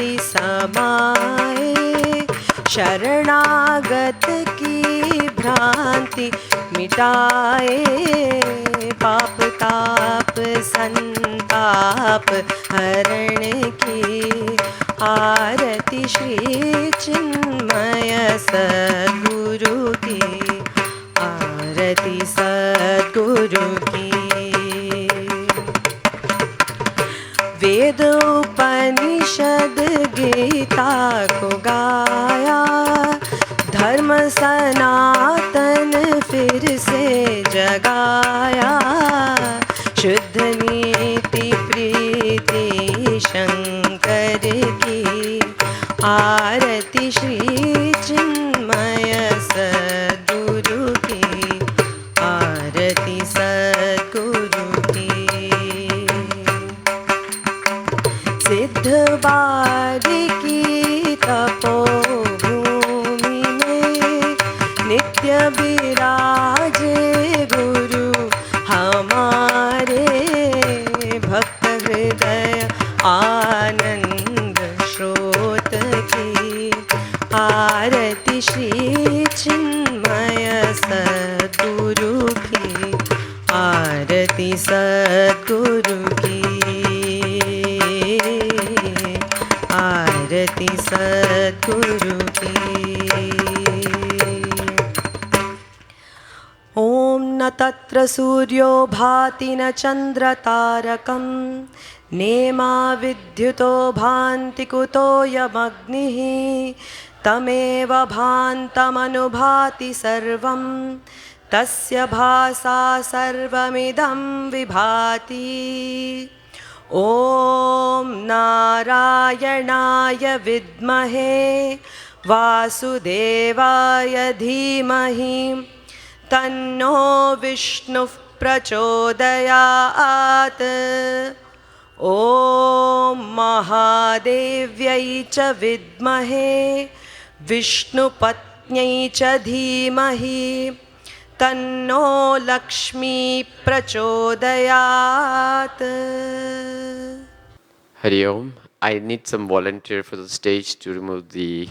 हरि समाए, शरणागत की भ्रांति मिटाए, पाप ताप संताप हरण की, आरती श्री चिन्मय सद्गुरु की, आरती सद्गुरु की। वेद उपनिषद गीता को गाया, धर्म सनातन फिर से जगाया, शुद्ध नीति प्रीति शंकर की, आरती श्री चिन्मय सद्गुरु की, आरती सद्गुरु की। सिद्ध बारिकी तपोभूमि में नित्य विराजे गुरु हमारे, भक्त हृदय आनंद स्रोत की, आरती श्री चिन्मय सद्गुरु की, आरती सद्गुरु की, आरती सद्गुरु की। ॐ न तत्र सूर्यो भाति न चन्द्रतारकं, नेमा विद्युतो भान्ति कुतोऽयमग्निः, तमेव भान्तमनुभाति सर्वं, तस्य भासा सर्वमिदं विभाति। ॐ नारायणाय विद्महे वासुदेवाय धीमहि, तन्नो विष्णुः प्रचोदयात्। ॐ महादेव्यै च विद्महे विष्णुपत्न्यै च धीमहि, तन्नो लक्ष्मी प्रचोदयात्। Hari Om. I need some volunteer for the stage to remove the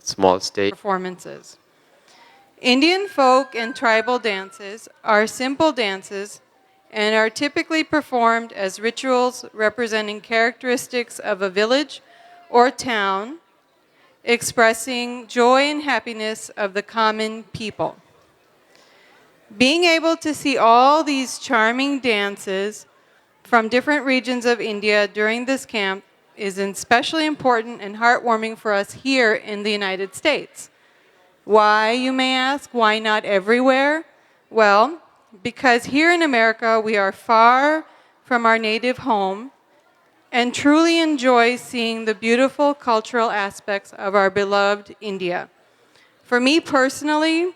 small stage. Performances. Indian folk and tribal dances are simple dances and are typically performed as rituals representing characteristics of a village or town, expressing joy and happiness of the common people. Being able to see all these charming dances from different regions of India during this camp is especially important and heartwarming for us here in the United States. Why, you may ask? Why not everywhere? Well, because here in America we are far from our native home and truly enjoy seeing the beautiful cultural aspects of our beloved India. For me personally,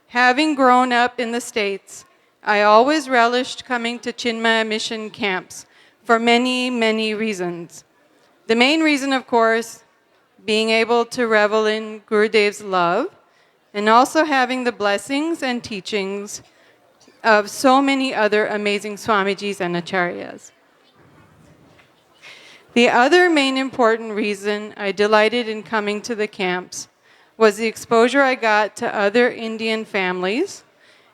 having grown up in the States, I always relished coming to Chinmaya mission camps for many, many reasons. The main reason, of course, being able to revel in Gurudev's love, and also having the blessings and teachings of so many other amazing Swamijis and Acharyas. The other main important reason I delighted in coming to the camps was the exposure I got to other Indian families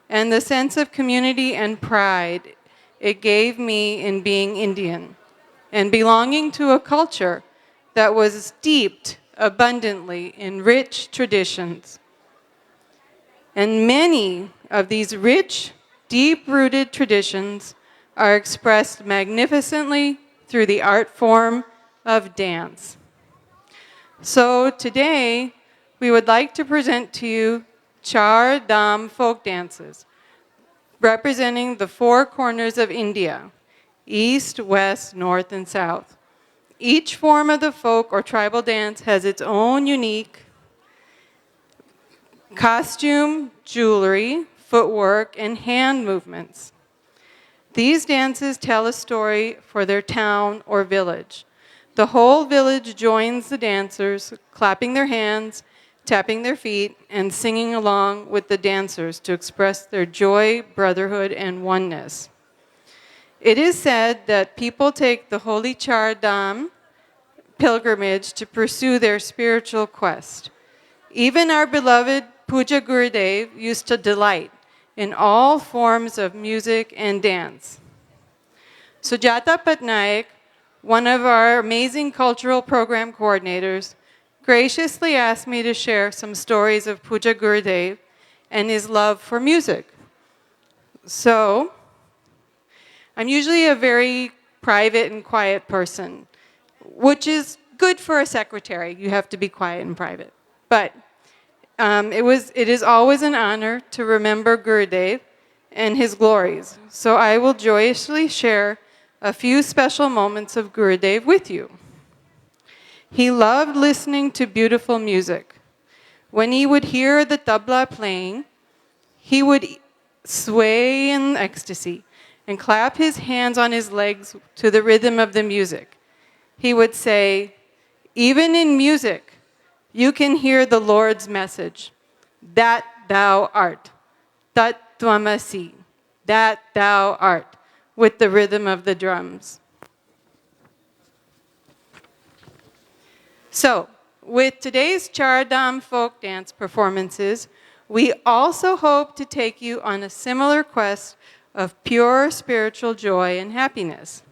and the sense of community and pride it gave me in being Indian and belonging to a culture that was steeped abundantly in rich traditions. And many of these rich, deep-rooted traditions are expressed magnificently through the art form of dance. So today, we would like to present to you Char Dham folk dances, representing the four corners of India, east, west, north, and south. Each form of the folk or tribal dance has its own unique costume, jewelry, footwork, and hand movements. These dances tell a story for their town or village. The whole village joins the dancers, clapping their hands, tapping their feet, and singing along with the dancers to express their joy, brotherhood, and oneness. It is said that people take the holy Char Dham pilgrimage to pursue their spiritual quest. Even our beloved Puja Gurudev used to delight in all forms of music and dance. Sujata Patnaik, one of our amazing cultural program coordinators, graciously asked me to share some stories of Puja Gurudev and his love for music. So, I'm usually a very private and quiet person, which is good for a secretary. You have to be quiet and private. But it is always an honor to remember Gurudev and his glories. So I will joyously share a few special moments of Gurudev with you. He loved listening to beautiful music. When he would hear the tabla playing, he would sway in ecstasy and clap his hands on his legs to the rhythm of the music. He would say, "Even in music, you can hear the Lord's message, that thou art, tat tvamasi, that thou art," with the rhythm of the drums. So, with today's Chardham folk dance performances, we also hope to take you on a similar quest of pure spiritual joy and happiness.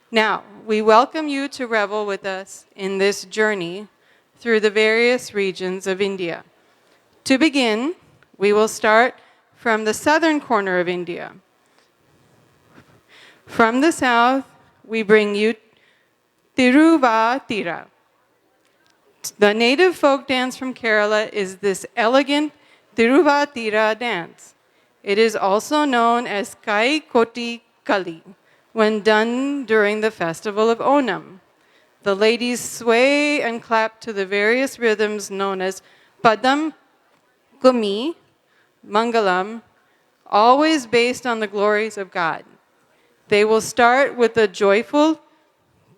Now, we welcome you to revel with us in this journey through the various regions of India. To begin, we will start from the southern corner of India. From the south, we bring you Tiruvatira. The native folk dance from Kerala is this elegant Tiruvatira dance. It is also known as Kai Koti Kali when done during the festival of Onam. The ladies sway and clap to the various rhythms known as Padam, Gumi, Mangalam, always based on the glories of God. They will start with a joyful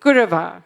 Gurava.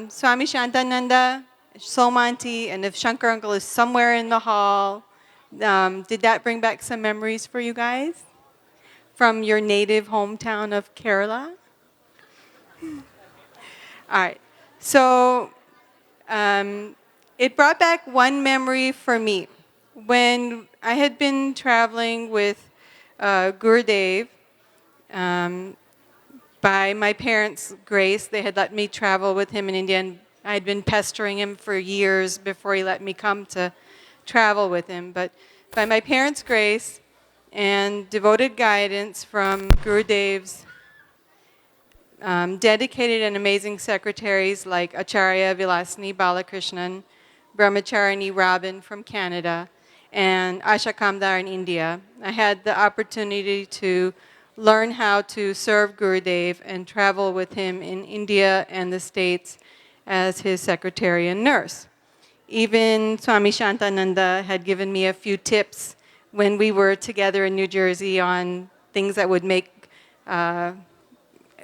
Swami Shantananda, Somanti, and if Shankar uncle is somewhere in the hall, did that bring back some memories for you guys from your native hometown of Kerala? All right. So it brought back one memory for me. When I had been traveling with Gurudev, by my parents' grace, they had let me travel with him in India, and I had been pestering him for years before he let me come to travel with him. But by my parents' grace and devoted guidance from Gurudev's dedicated and amazing secretaries like Acharya Vilasini Balakrishnan, Brahmacharini Robin from Canada, and Asha Kamdar in India, I had the opportunity to learn how to serve Gurudev and travel with him in India and the States as his secretary and nurse. Even Swami Shantananda had given me a few tips when we were together in New Jersey on things that would make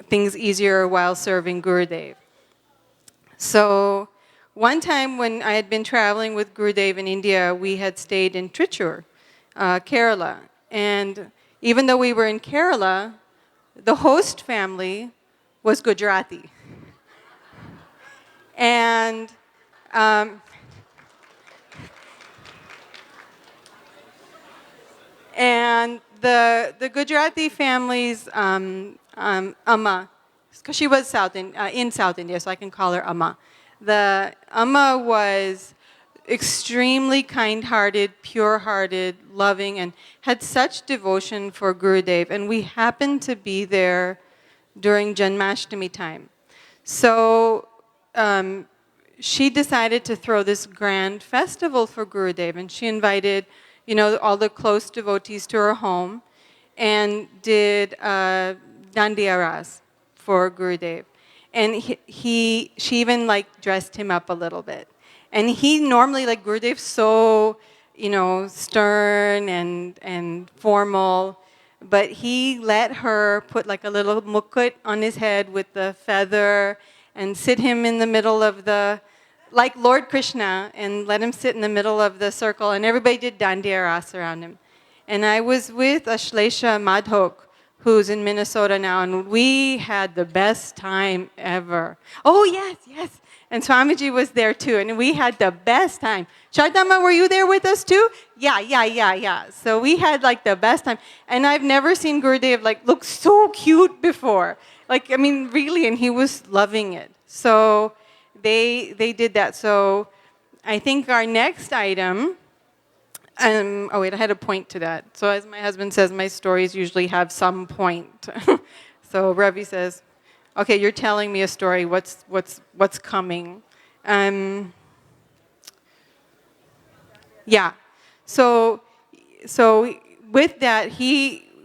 things easier while serving Gurudev. So one time when I had been traveling with Gurudev in India, we had stayed in Trichy, Kerala. And even though we were in Kerala, the host family was Gujarati. And the Gujarati family's Amma, because she was in South India, so I can call her Amma. The Amma was extremely kind-hearted, pure-hearted, loving, and had such devotion for Gurudev. And we happened to be there during Janmashtami time. So she decided to throw this grand festival for Gurudev, and she invited, all the close devotees to her home, and did Dandiya Ras for Gurudev. And she even dressed him up a little bit. And he normally, Gurudev's so, stern and formal, but he let her put a little mukut on his head with the feather and sit him in the middle of the, like Lord Krishna, and let him sit in the middle of the circle, and everybody did Dandiya Ras around him. And I was with Ashlesha Madhok, who's in Minnesota now, and we had the best time ever. Oh, yes. And Swamiji was there too, and we had the best time. Chardama, were you there with us too? Yeah. So we had the best time. And I've never seen Gurudev look so cute before. Really, and he was loving it. So they did that. So I think our next item, I had a point to that. So as my husband says, my stories usually have some point. So Ravi says, okay, you're telling me a story. What's coming? Yeah. So with that,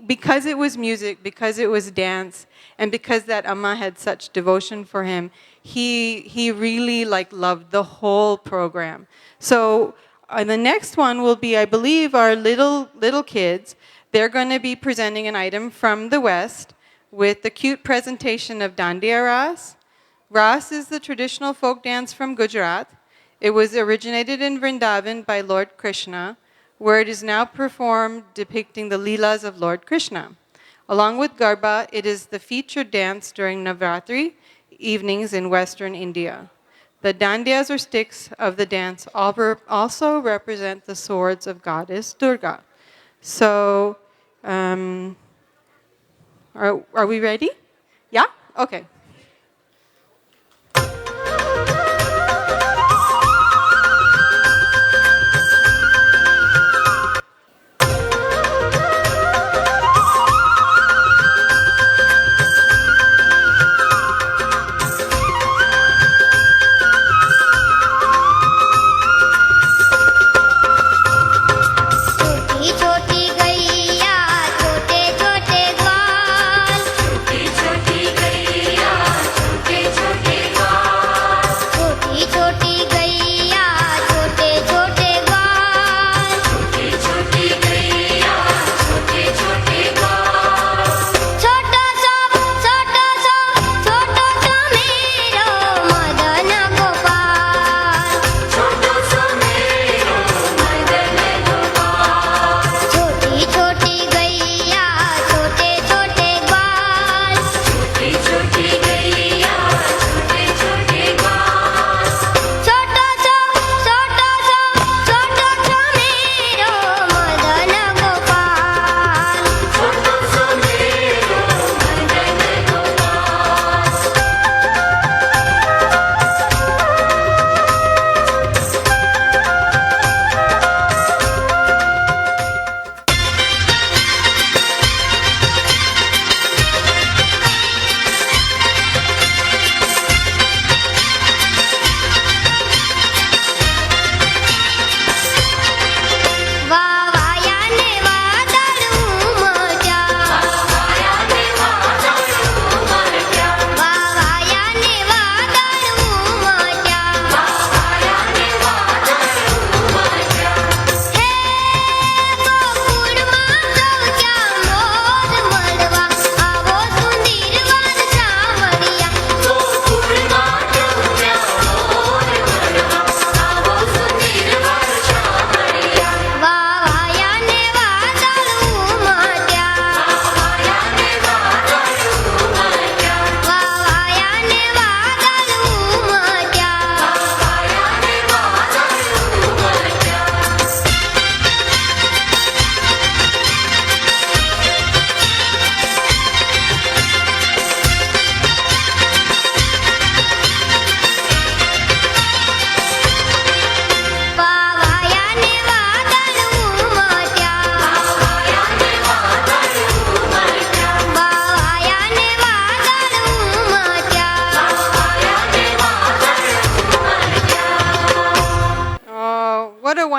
because it was music, because it was dance, and because that Amma had such devotion for him, he really loved the whole program. So the next one will be, I believe, our little kids. They're going to be presenting an item from the West with the cute presentation of Dandiya Ras. Ras is the traditional folk dance from Gujarat. It was originated in Vrindavan by Lord Krishna, where it is now performed depicting the Leelas of Lord Krishna. Along with Garba, it is the featured dance during Navratri evenings in Western India. The dandiyas or sticks of the dance also represent the swords of goddess Durga. So, are we ready? Yeah? Okay. छोटी छोटी गैया छोटे छोटे ग्वाल छोटी छोटी गैया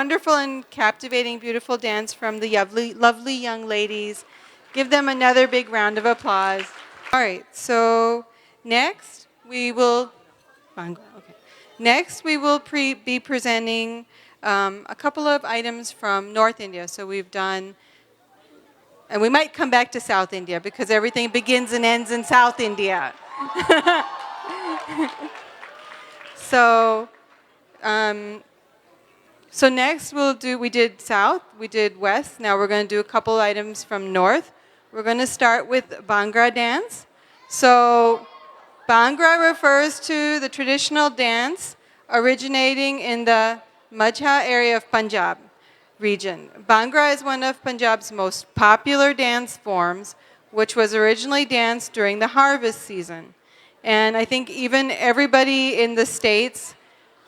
wonderful and captivating, beautiful dance from the lovely young ladies. Give them another big round of applause. All right, so next we will, Next we will be presenting a couple of items from North India. So we've done, and we might come back to South India because everything begins and ends in South India. So, so next we did South, we did West. Now we're going to do a couple items from North. We're going to start with Bhangra dance. So Bhangra refers to the traditional dance originating in the Majha area of Punjab region. Bhangra is one of Punjab's most popular dance forms, which was originally danced during the harvest season. And I think even everybody in the States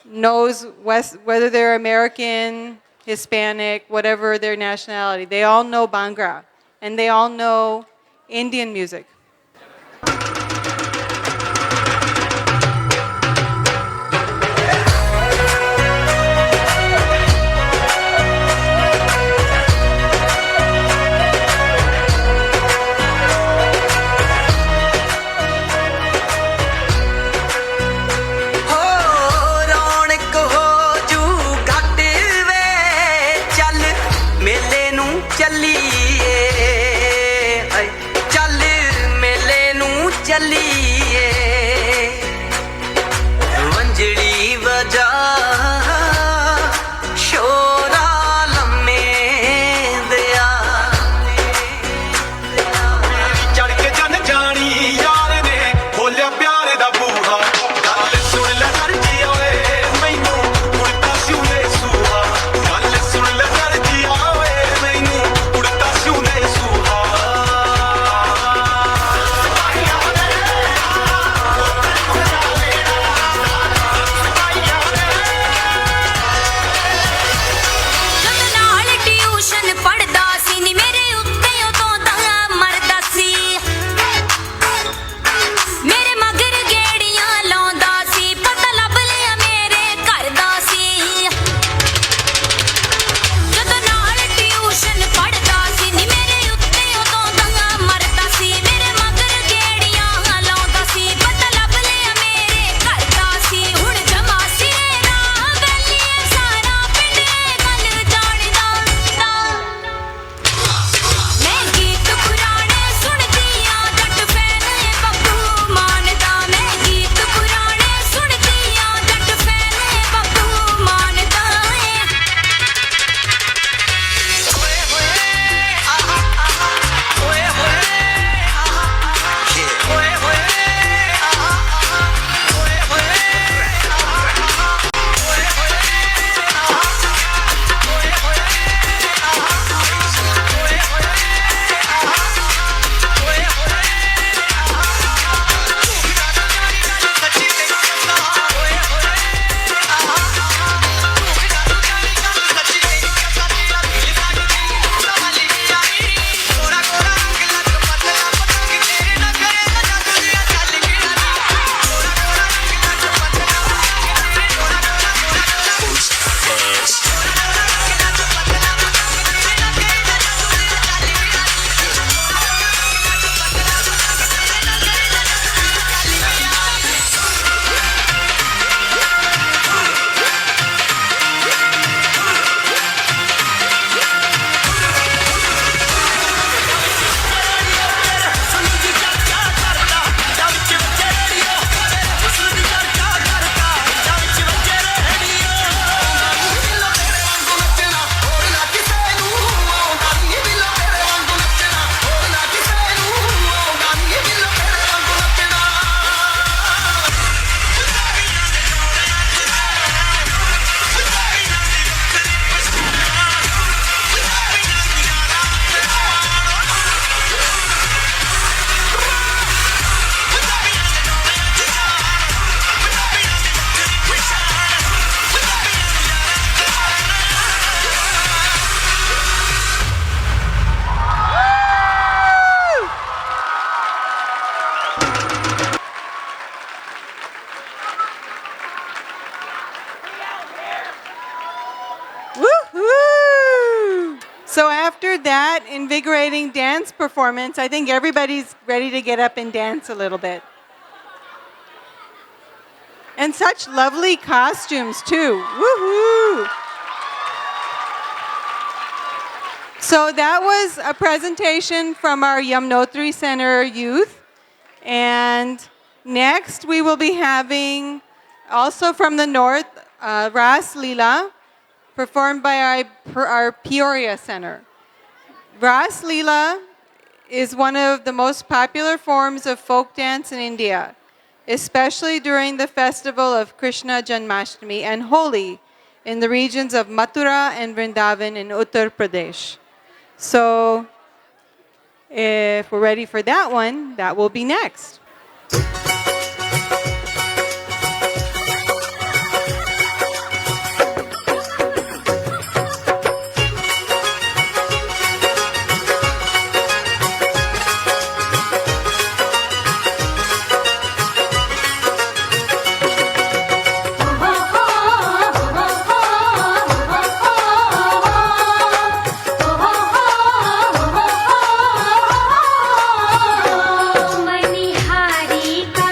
knows whether they're American, Hispanic, whatever their nationality, they all know Bhangra, and they all know Indian music. invigorating dance performance. I think everybody's ready to get up and dance a little bit. And such lovely costumes, too. Woohoo! So that was a presentation from our Yamunotri Center youth. And next we will be having, also from the north, Ras Leela, performed by our Peoria Center. Ras Leela is one of the most popular forms of folk dance in India, especially during the festival of Krishna Janmashtami and Holi in the regions of Mathura and Vrindavan in Uttar Pradesh. So if we're ready for that one, that will be next. Manihari का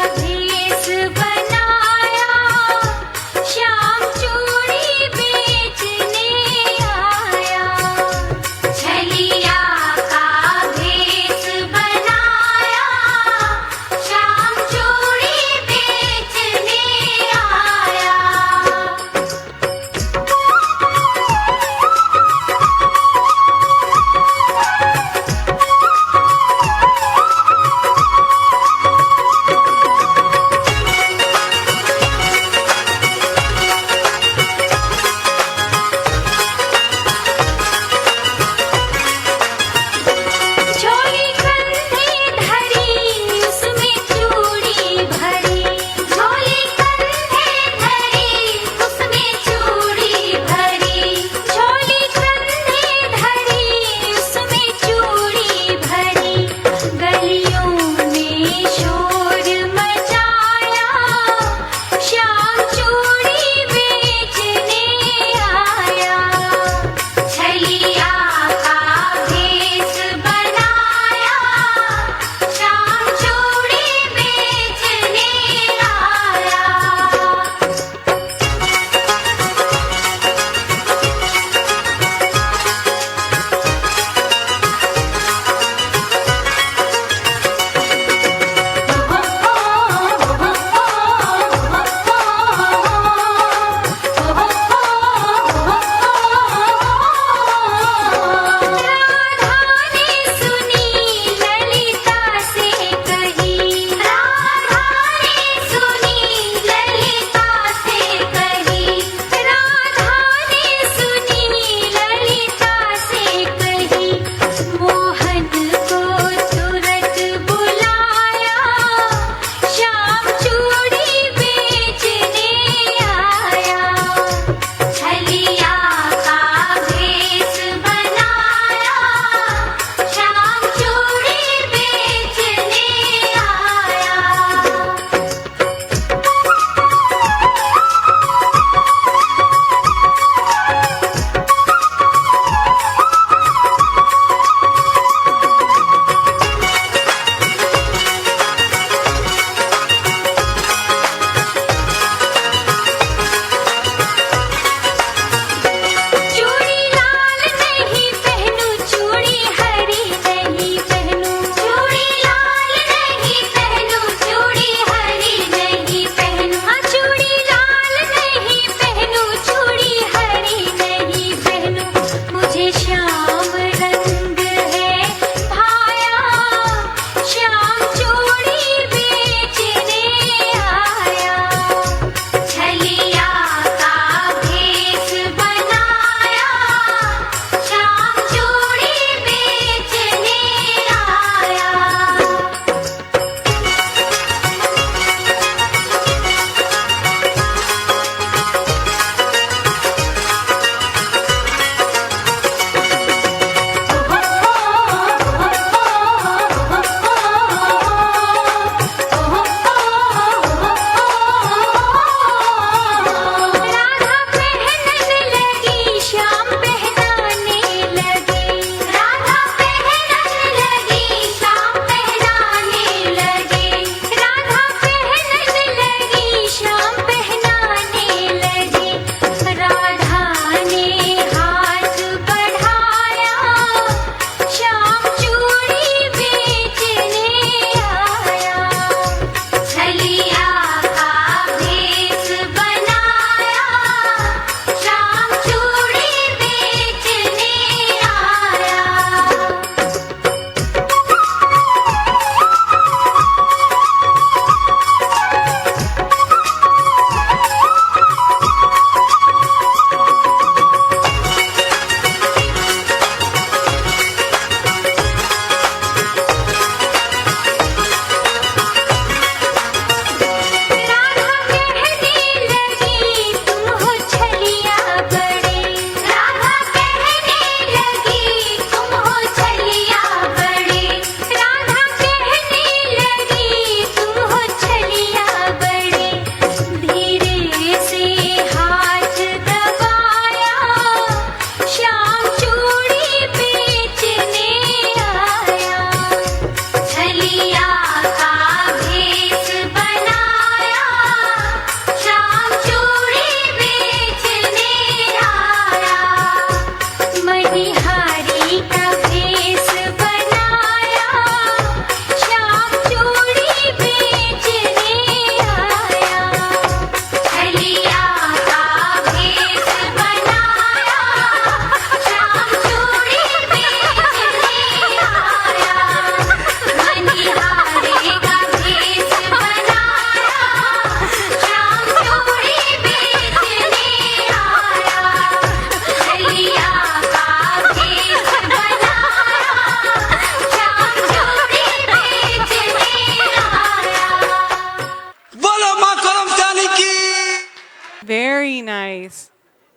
Very nice.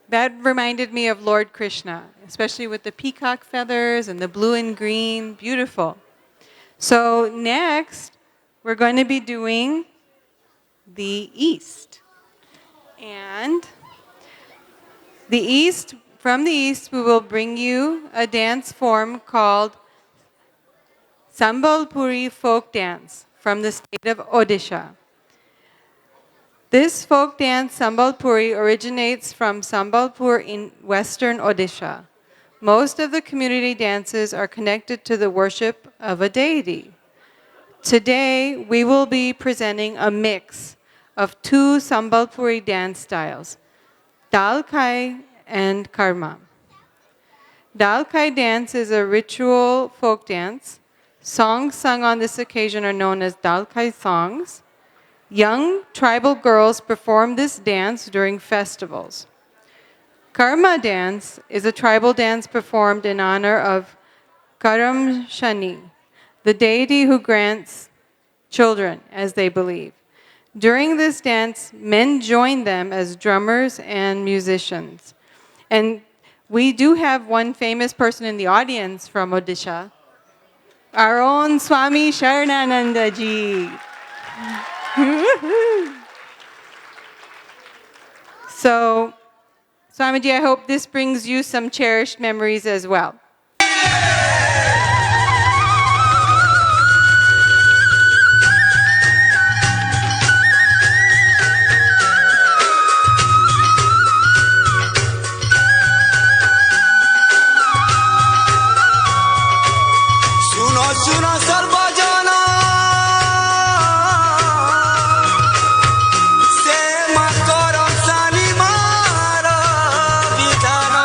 That reminded me of Lord Krishna, especially with the peacock feathers and the blue and green. Beautiful. So next, we're going to be doing the East. And from the East, we will bring you a dance form called Sambalpuri folk dance from the state of Odisha. This folk dance, Sambalpuri, originates from Sambalpur in western Odisha. Most of the community dances are connected to the worship of a deity. Today, we will be presenting a mix of two Sambalpuri dance styles, Dalkai and Karma. Dalkai dance is a ritual folk dance. Songs sung on this occasion are known as Dalkai songs. Young tribal girls perform this dance during festivals. Karma dance is a tribal dance performed in honor of Karam Shani, the deity who grants children, as they believe. During this dance, men join them as drummers and musicians. And we do have one famous person in the audience from Odisha, our own Swami Sharanananda ji. So, Swamiji, I hope this brings you some cherished memories as well. सुनो सुनो सर्वजना से मकरम सानी मार विधान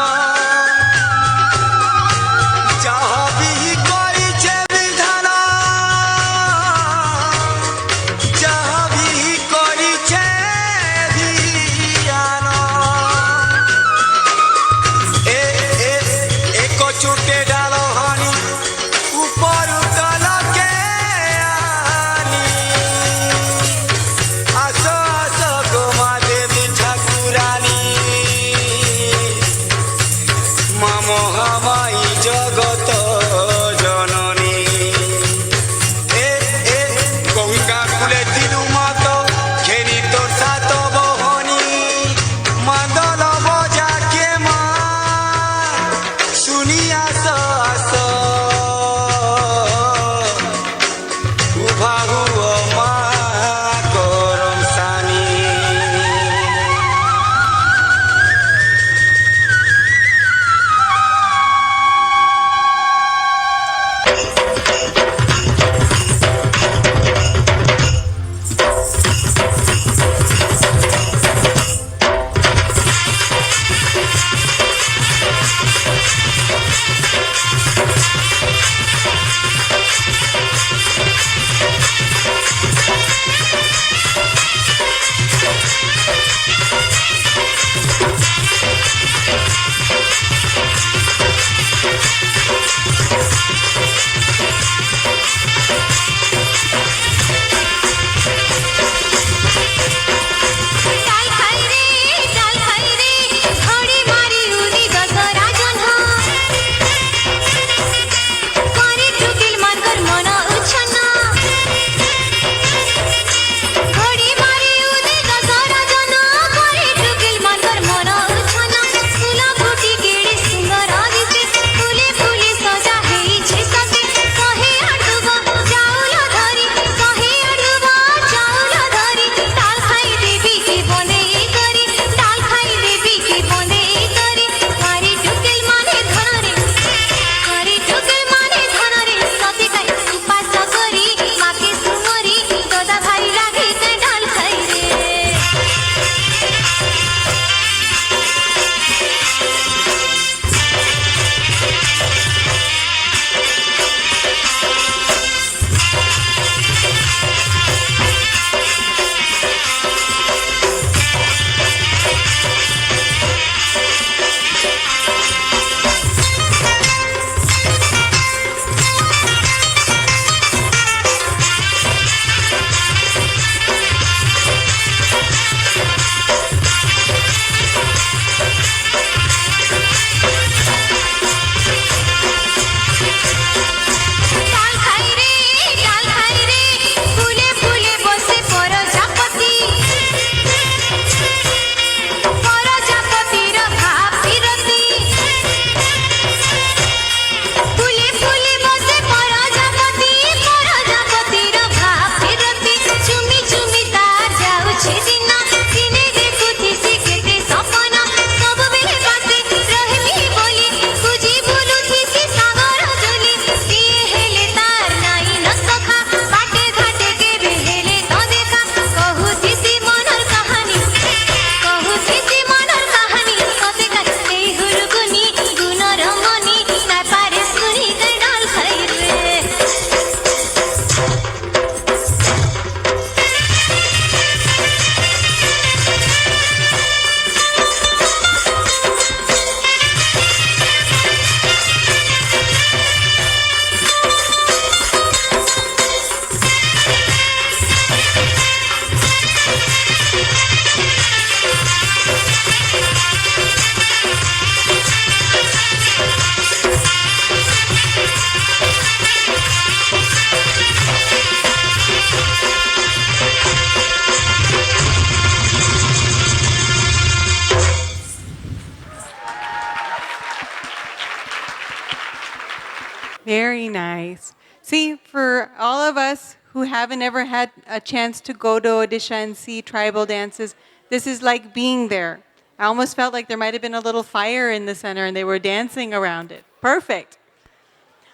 Very nice. See, for all of us who haven't ever had a chance to go to Odisha and see tribal dances, this is like being there. I almost felt like there might have been a little fire in the center and they were dancing around it. Perfect.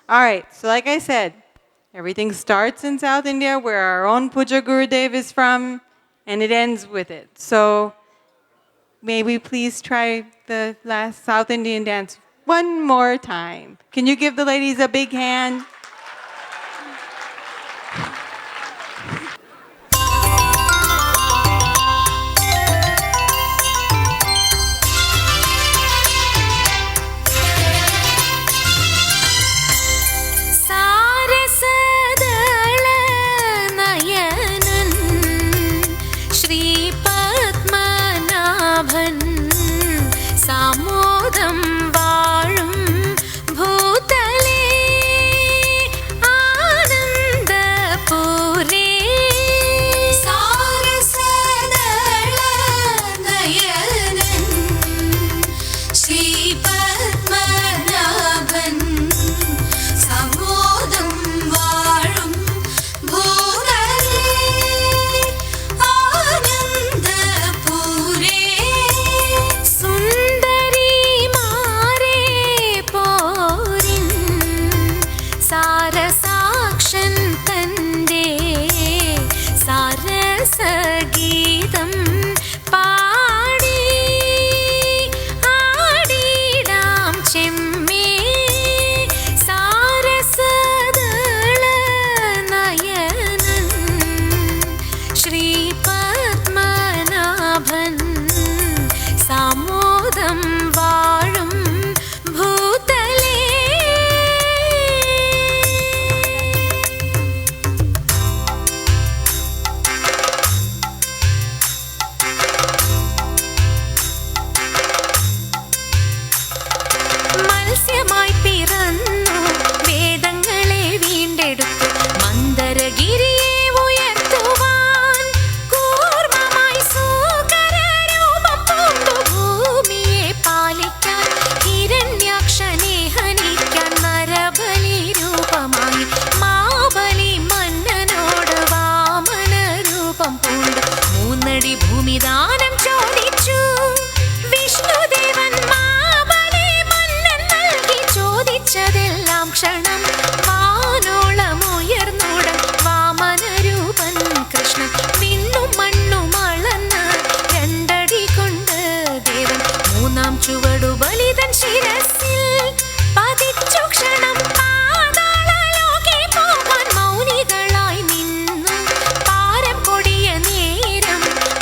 All right, so like I said, everything starts in South India, where our own Puja Gurudev is from, and it ends with it. So may we please try the last South Indian dance one more time. Can you give the ladies a big hand?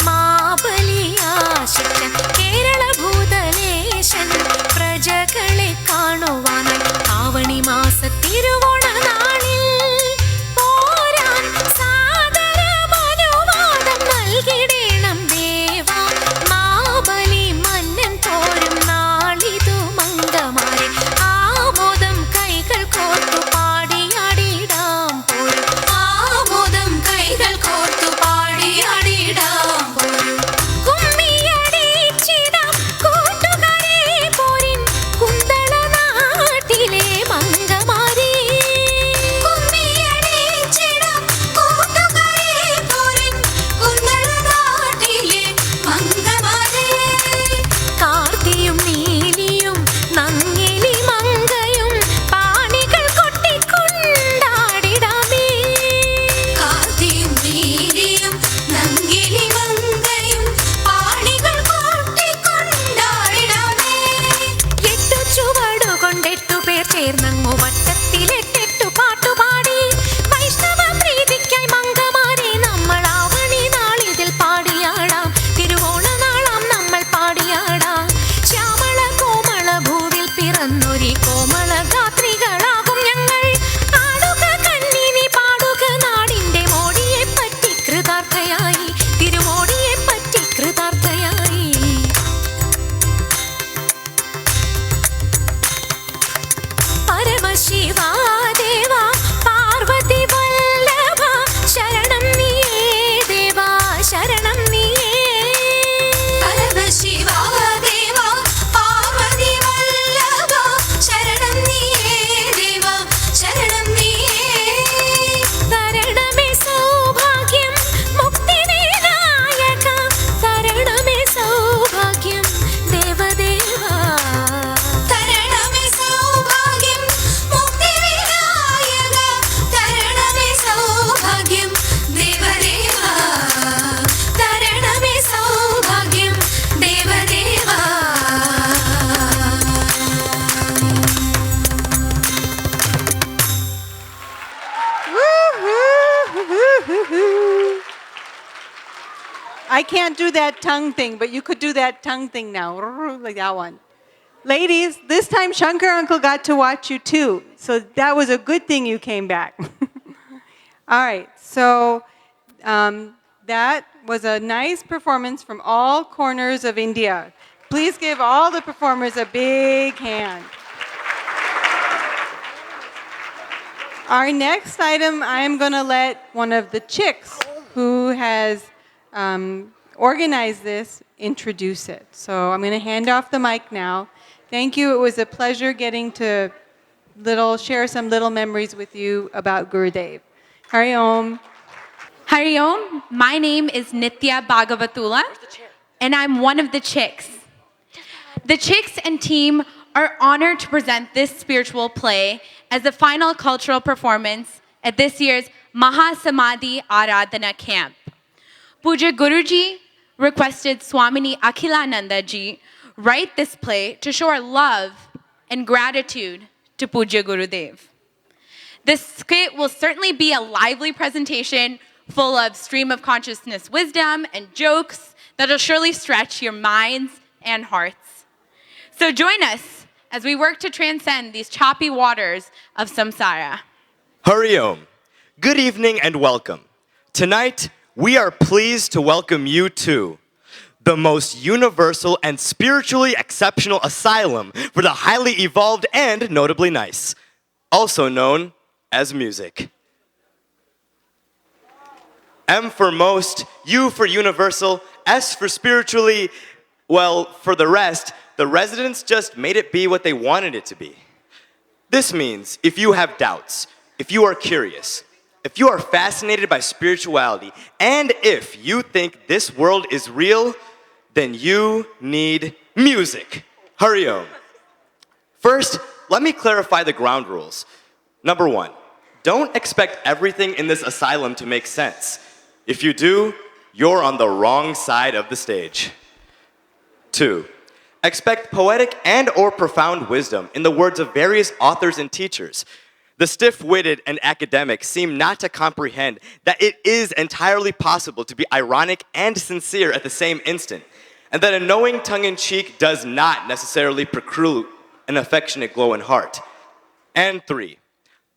മാബലി I can't do that tongue thing, but you could do that tongue thing now, like that one. Ladies, this time Shankar Uncle got to watch you too, so that was a good thing you came back. All right, so that was a nice performance from all corners of India. Please give all the performers a big hand. Our next item, I'm going to let one of the chicks who has organized this introduce it. So I'm going to hand off the mic now. Thank you. It was a pleasure getting to share some little memories with you about Gurudev. Hari Om. Hari Om, my name is Nitya Bhagavatula, and I'm one of the chicks. The chicks and team are honored to present this spiritual play as the final cultural performance at this year's Mahasamadhi Aradhana camp. Puja Guruji requested Swamini Akhilananda ji write this play to show our love and gratitude to Puja Gurudev. This skit will certainly be a lively presentation full of stream of consciousness wisdom and jokes that'll surely stretch your minds and hearts. So join us as we work to transcend these choppy waters of samsara. Hari Om. Good evening and welcome. Tonight, we are pleased to welcome you to the most universal and spiritually exceptional asylum for the highly evolved and notably nice, also known as music. M for most, U for universal, S for spiritually, well, for the rest, the residents just made it be what they wanted it to be. This means if you have doubts, if you are curious, if you are fascinated by spirituality, and if you think this world is real, then you need music. Hari Om. First, let me clarify the ground rules. Number one, don't expect everything in this asylum to make sense. If you do, you're on the wrong side of the stage. 2. Expect poetic and or profound wisdom in the words of various authors and teachers. The stiff-witted and academic seem not to comprehend that it is entirely possible to be ironic and sincere at the same instant, and that a knowing tongue-in-cheek does not necessarily preclude an affectionate glow in heart. And 3.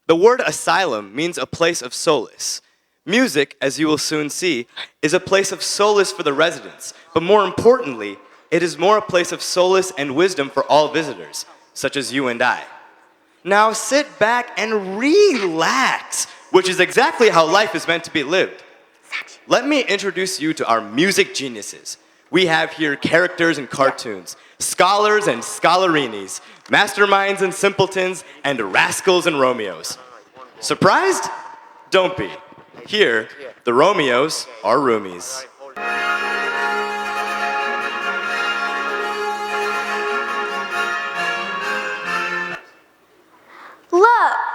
The word asylum means a place of solace. Music, as you will soon see, is a place of solace for the residents, but more importantly, it is more a place of solace and wisdom for all visitors, such as you and I. Now sit back and relax, which is exactly how life is meant to be lived. Let me introduce you to our music geniuses. We have here characters and cartoons, scholars and scholarinis, masterminds and simpletons, and rascals and Romeos. Surprised? Don't be. Here, the Romeos are roomies. Look,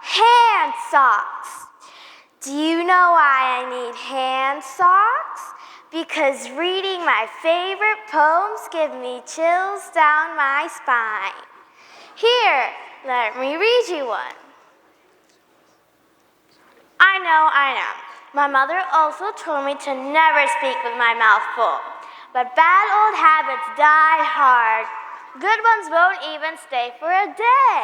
hand socks. Do you know why I need hand socks? Because reading my favorite poems give me chills down my spine. Here, let me read you one. I know. My mother also told me to never speak with my mouth full. But bad old habits die hard. Good ones won't even stay for a day.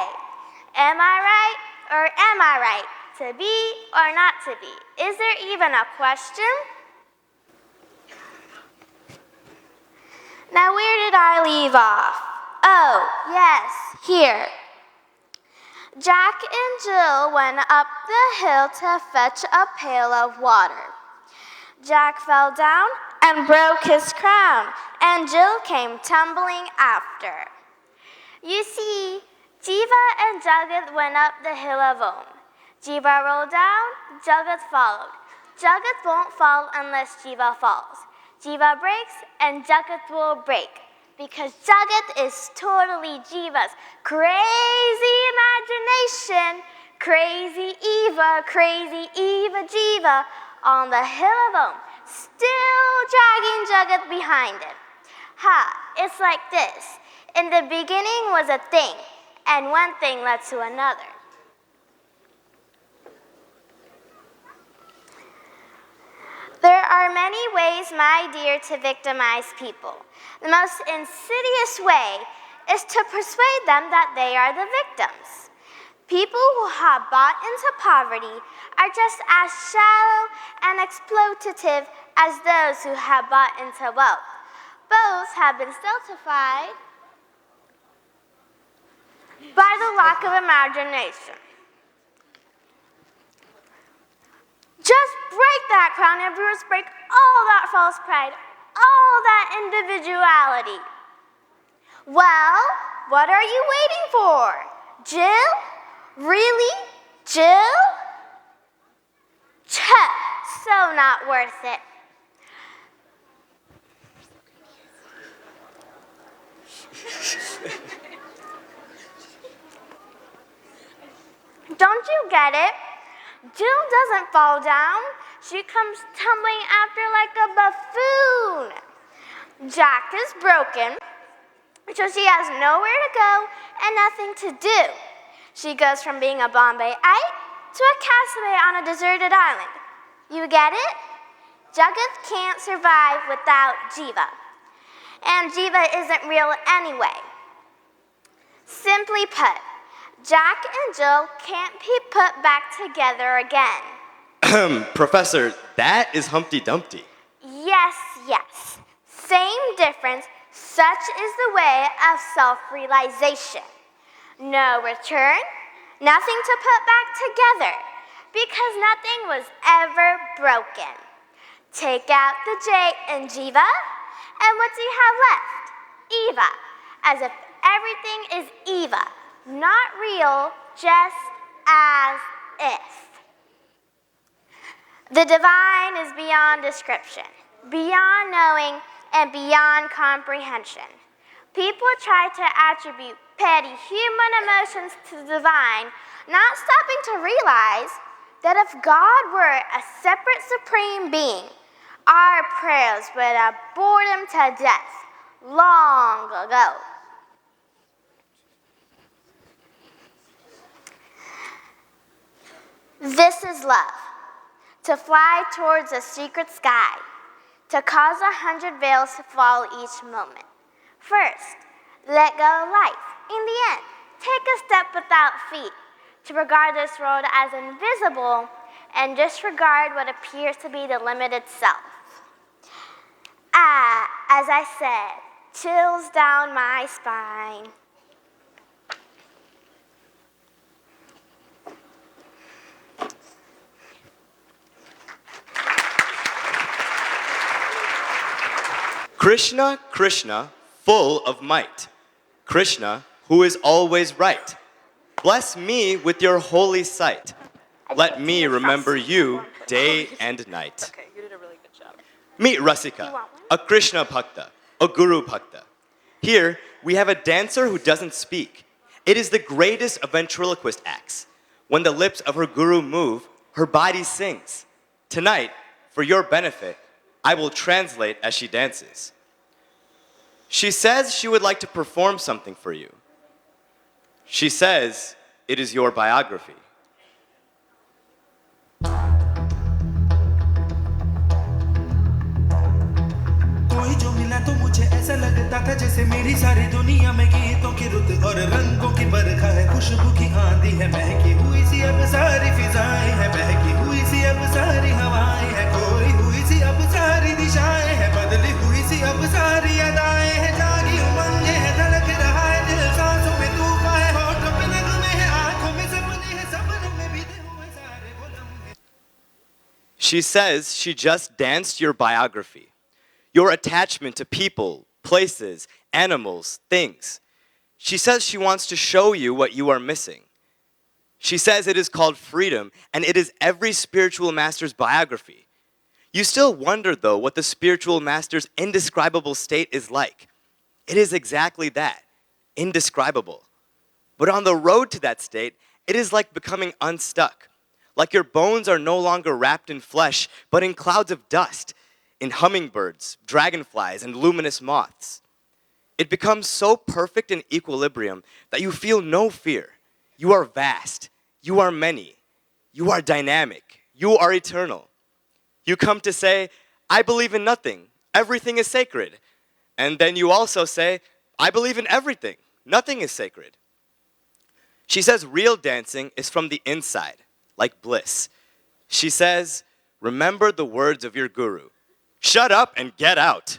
Am I right or am I right? To be or not to be? Is there even a question? Now where did I leave off? Oh, yes, here. Jack and Jill went up the hill to fetch a pail of water. Jack fell down and broke his crown, and Jill came tumbling after. You see, Jiva and Jagat went up the hill of Om. Jiva rolled down, Jagat followed. Jagat won't fall unless Jiva falls. Jiva breaks, and Jagat will break. Because Jagat is totally Jiva's crazy imagination. Crazy Eva, Jiva, on the hill of Om, still dragging Jagat behind him. It's like this. In the beginning was a thing, and one thing led to another. There are are many ways, my dear, to victimize people. The most insidious way is to persuade them that they are the victims. People who have bought into poverty are just as shallow and exploitative as those who have bought into wealth. Both have been stultified by the lack of imagination. Just break that crown and Bruce, break all that false pride, all that individuality. Well, what are you waiting for? Jill? Really? Jill? So not worth it. Don't you get it? Jill doesn't fall down. She comes tumbling after like a buffoon. Jack is broken, so she has nowhere to go and nothing to do. She goes from being a Bombayite to a castaway on a deserted island. You get it? Jagat can't survive without Jiva. And Jiva isn't real anyway. Simply put, Jack and Jill can't be put back together again. Professor, that is Humpty Dumpty. Yes. Same difference, such is the way of self-realization. No return, nothing to put back together, because nothing was ever broken. Take out the J in Jiva, and what do you have left? Eva, as if everything is Eva, not real, just as if. The divine is beyond description, beyond knowing, and beyond comprehension. People try to attribute petty human emotions to the divine, not stopping to realize that if God were a separate supreme being, our prayers would have bored him to death long ago. This is love, to fly towards a secret sky, to cause 100 veils to fall each moment. First, let go of life. In the end, take a step without feet, to regard this world as invisible and disregard what appears to be the limited self. As I said, chills down my spine. Krishna, Krishna, full of might. Krishna, who is always right. Bless me with your holy sight. Let me remember you day and night. Okay, you did a really good job. Meet Rasika, a Krishna Bhakta, a Guru Bhakta. Here, we have a dancer who doesn't speak. It is the greatest of ventriloquist acts. When the lips of her guru move, her body sings. Tonight, for your benefit, I will translate as she dances. She says she would like to perform something for you. She says it is your biography. कोई जो मिला तो मुझे ऐसा लगता था जैसे मेरी सारी दुनिया में गीतों की रुत और रंगों की बरखा है खुशबू की आंधी है महकी हुई सी अब सारी फिजाएं हैं बहकी हुई सी अब सारी हवाएं हैं खोई हुई सी अब सारी दिशाएं हैं बदली हुई सी अब सारी अदाएं हैं जागी उमंगे हैं धड़क रहा है दिल सांसों में तूफान है होठों पे नगमे हैं आंखों में सपने हैं सपनों में बीते हुए सारे वो लम्हे. She says she just danced your biography. Your attachment to people, places, animals, things. She says she wants to show you what you are missing. She says it is called freedom, and it is every spiritual master's biography. You still wonder, though, what the spiritual master's indescribable state is like. It is exactly that, indescribable. But on the road to that state, it is like becoming unstuck. Like your bones are no longer wrapped in flesh, but in clouds of dust, in hummingbirds, dragonflies, and luminous moths. It becomes so perfect in equilibrium that you feel no fear. You are vast. You are many. You are dynamic. You are eternal. You come to say, I believe in nothing. Everything is sacred. And then you also say, I believe in everything. Nothing is sacred. She says real dancing is from the inside, like bliss. She says, remember the words of your guru. Shut up and get out.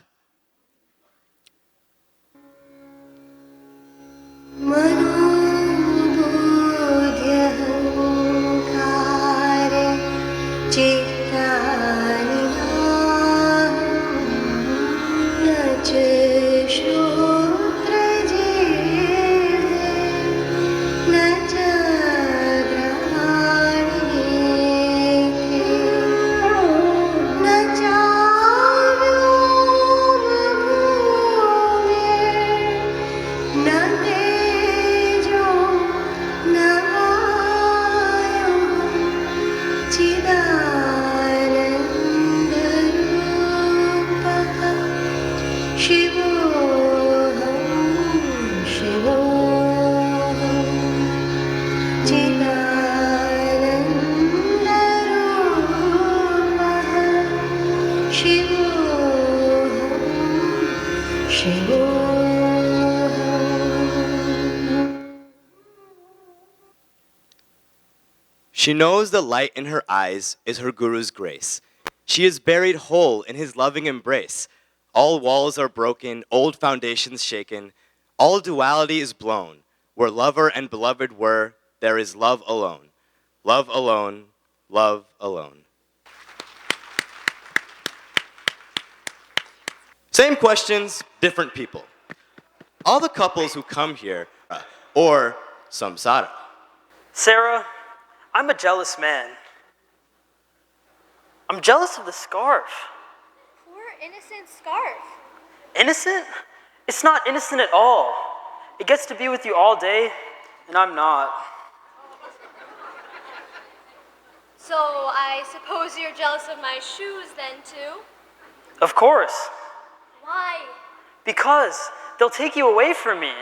She knows the light in her eyes is her guru's grace. She is buried whole in his loving embrace. All walls are broken, old foundations shaken. All duality is blown. Where lover and beloved were, there is love alone. Love alone, love alone. Same questions, different people. All the couples who come here, or samsara. Sarah, I'm a jealous man. I'm jealous of the scarf. Poor innocent scarf. Innocent? It's not innocent at all. It gets to be with you all day, and I'm not. So I suppose you're jealous of my shoes then too? Of course. Why? Because they'll take you away from me.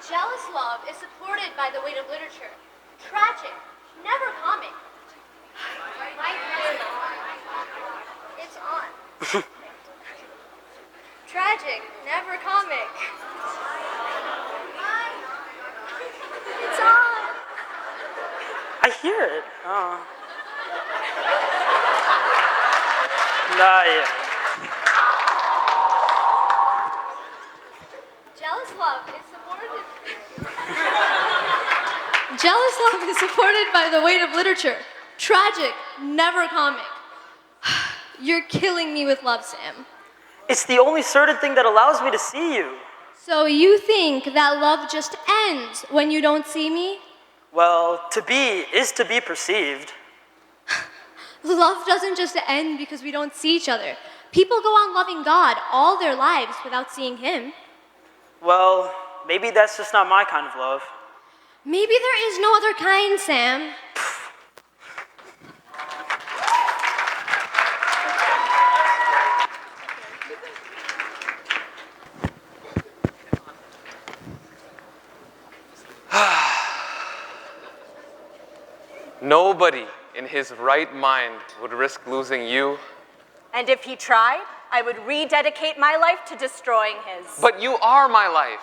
Jealous love is supported by the weight of literature. Tragic, never comic. It's on. Tragic, never comic. It's on. I hear it. Oh. Not yet. Jealous love is supported. Jealous love is supported by the weight of literature. Tragic, never comic. You're killing me with love, Sam. It's the only certain thing that allows me to see you. So you think that love just ends when you don't see me? Well, to be is to be perceived. Love doesn't just end because we don't see each other. People go on loving God all their lives without seeing Him. Well, maybe that's just not my kind of love. Maybe there is no other kind, Sam. Nobody in his right mind would risk losing you. And if he tried, I would rededicate my life to destroying his. But you are my life.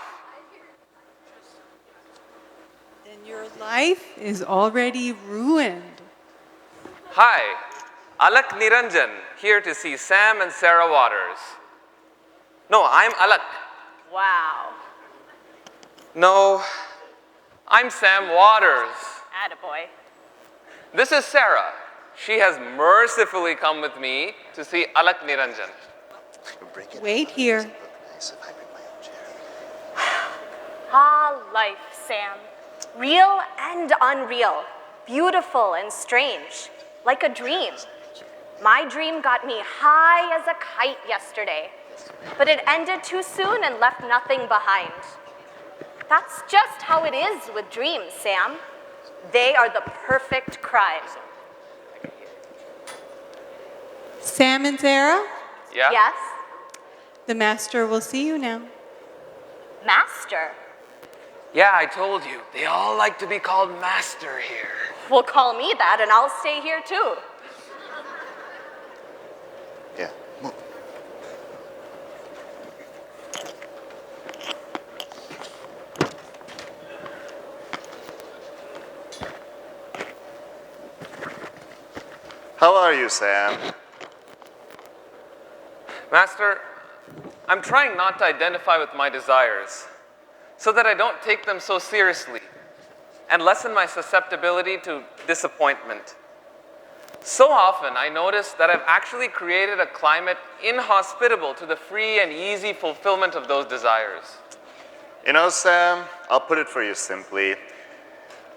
Then your life is already ruined. Hi, Alak Niranjan, here to see Sam and Sarah Waters. No, I'm Alak. Wow. No, I'm Sam Waters. Attaboy. This is Sarah. She has mercifully come with me to see Alak Niranjan. Wait here. Ah, life, Sam. Real and unreal. Beautiful and strange. Like a dream. My dream got me high as a kite yesterday. But it ended too soon and left nothing behind. That's just how it is with dreams, Sam. They are the perfect crime. Sam and Sarah, Yeah? Yes? the master will see you now. Master. Yeah, I told you. They all like to be called master here. Well, call me that and I'll stay here too. Yeah. How are you, Sam? Master, I'm trying not to identify with my desires so that I don't take them so seriously and lessen my susceptibility to disappointment. So often, I notice that I've actually created a climate inhospitable to the free and easy fulfillment of those desires. You know, Sam, I'll put it for you simply.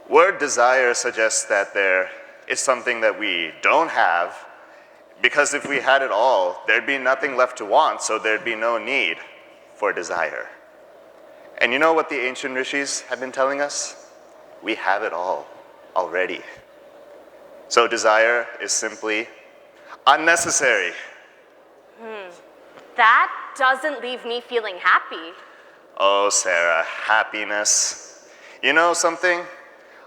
Word desire suggests that there is something that we don't have, because if we had it all, there'd be nothing left to want, so there'd be no need for desire. And you know what the ancient rishis have been telling us? We have it all already. So desire is simply unnecessary. That doesn't leave me feeling happy. Oh, Sarah, happiness. You know something?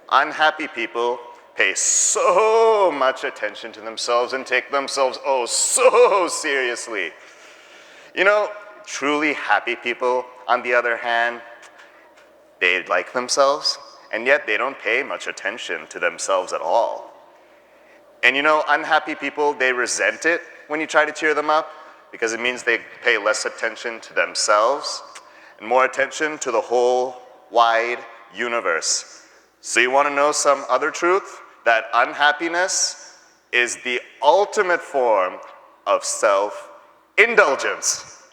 Unhappy people pay so much attention to themselves and take themselves oh so seriously. You know, truly happy people, on the other hand, they like themselves, and yet they don't pay much attention to themselves at all. And you know, unhappy people, they resent it when you try to cheer them up, because it means they pay less attention to themselves and more attention to the whole wide universe. So you want to know some other truth? That unhappiness is the ultimate form of self-indulgence.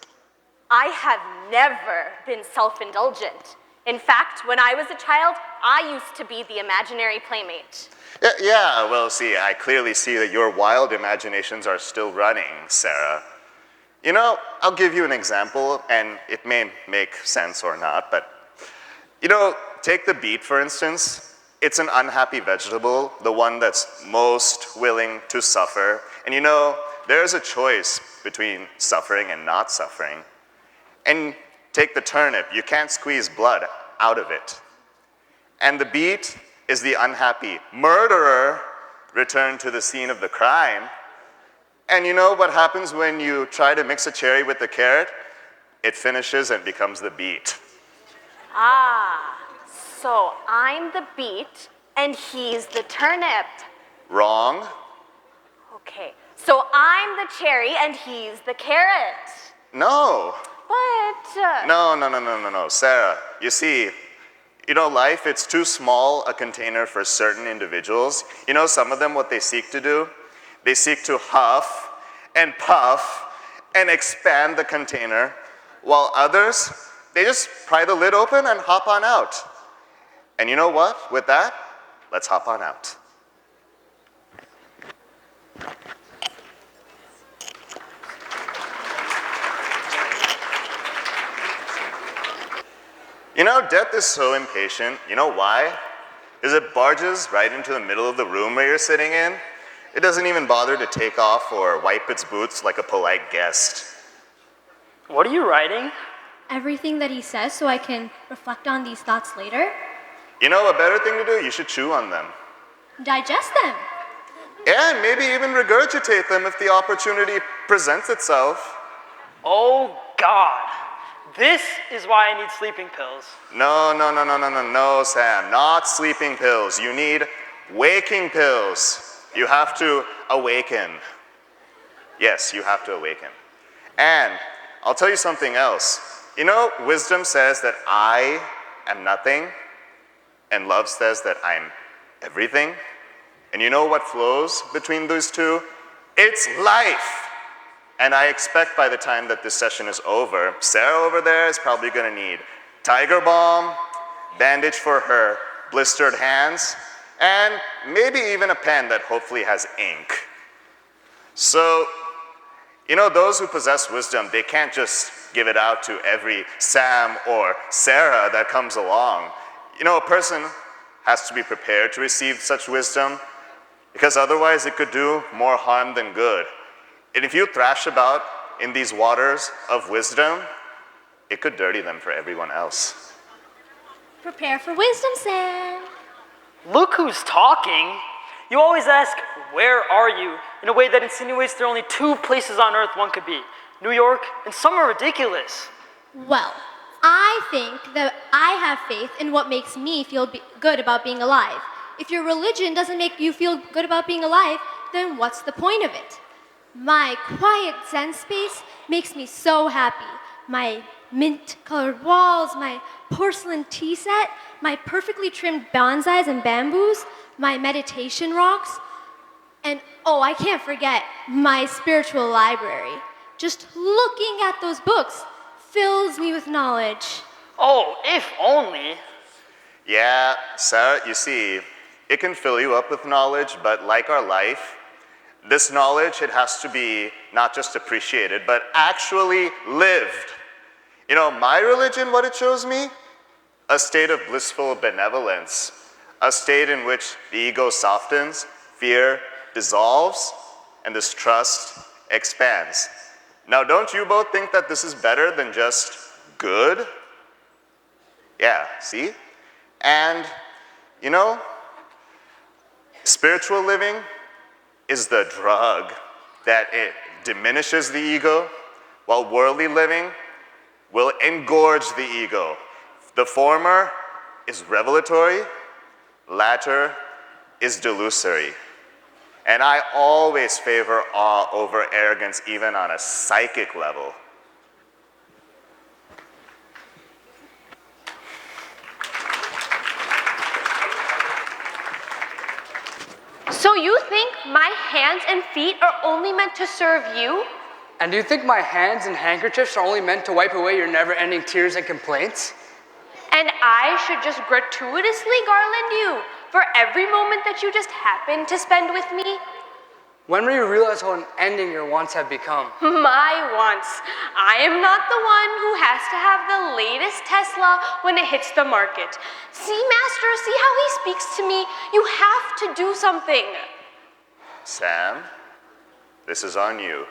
I have never been self-indulgent. In fact, when I was a child, I used to be the imaginary playmate. Yeah, well, see, I clearly see that your wild imaginations are still running, Sarah. You know, I'll give you an example, and it may make sense or not, but, you know, take the beet, for instance. It's an unhappy vegetable, the one that's most willing to suffer. And you know, there's a choice between suffering and not suffering. And take the turnip, you can't squeeze blood out of it. And the beet is the unhappy murderer returned to the scene of the crime. And you know what happens when you try to mix a cherry with the carrot? It finishes and becomes the beet. So I'm the beet and he's the turnip. Wrong. Okay, so I'm the cherry and he's the carrot. No. But... No, Sarah, you see, you know, life, it's too small a container for certain individuals. You know, some of them, what they seek to do? They seek to huff and puff and expand the container, while others, they just pry the lid open and hop on out. And you know what? With that, let's hop on out. You know, death is so impatient. You know why? Because it barges right into the middle of the room where you're sitting in. It doesn't even bother to take off or wipe its boots like a polite guest. What are you writing? Everything that he says so I can reflect on these thoughts later. You know, a better thing to do, you should chew on them. Digest them. Yeah, and maybe even regurgitate them if the opportunity presents itself. Oh, God. This is why I need sleeping pills. No, Sam. Not sleeping pills. You need waking pills. You have to awaken. Yes, you have to awaken. And I'll tell you something else. You know, wisdom says that I am nothing, and love says that I'm everything. And you know what flows between those two? It's life. And I expect by the time that this session is over, Sarah over there is probably going to need Tiger Balm, bandage for her blistered hands, and maybe even a pen that hopefully has ink. So, you know, those who possess wisdom, they can't just give it out to every Sam or Sarah that comes along. You know, a person has to be prepared to receive such wisdom, because otherwise it could do more harm than good. And if you thrash about in these waters of wisdom, it could dirty them for everyone else. Prepare for wisdom, Sam. Look who's talking. You always ask, where are you? in a way that insinuates there are only two places on earth one could be, New York and somewhere ridiculous. Well, I think that I have faith in what makes me feel good about being alive. If your religion doesn't make you feel good about being alive, then what's the point of it? My quiet Zen space makes me so happy. My mint-colored walls, my porcelain tea set, my perfectly trimmed bonsais and bamboos, my meditation rocks, and oh, I can't forget my spiritual library. Just looking at those books fills me with knowledge. Oh, if only. Yeah, Sarah, you see, it can fill you up with knowledge, but like our life, this knowledge, it has to be not just appreciated, but actually lived. You know, my religion, what it shows me? A state of blissful benevolence, a state in which the ego softens, fear dissolves, and this trust expands. Now, don't you both think that this is better than just good? Yeah, see? And, you know, spiritual living is the drug that it diminishes the ego, while worldly living will engorge the ego. The former is revelatory, latter is delusory. And I always favor awe over arrogance, even on a psychic level. So you think my hands and feet are only meant to serve you? And do you think my hands and handkerchiefs are only meant to wipe away your never-ending tears and complaints? And I should just gratuitously garland you for every moment that you just happen to spend with me? When will you realize how unending your wants have become? My wants. I am not the one who has to have the latest Tesla when it hits the market. See, Master, see how he speaks to me? You have to do something. Sam, this is on you.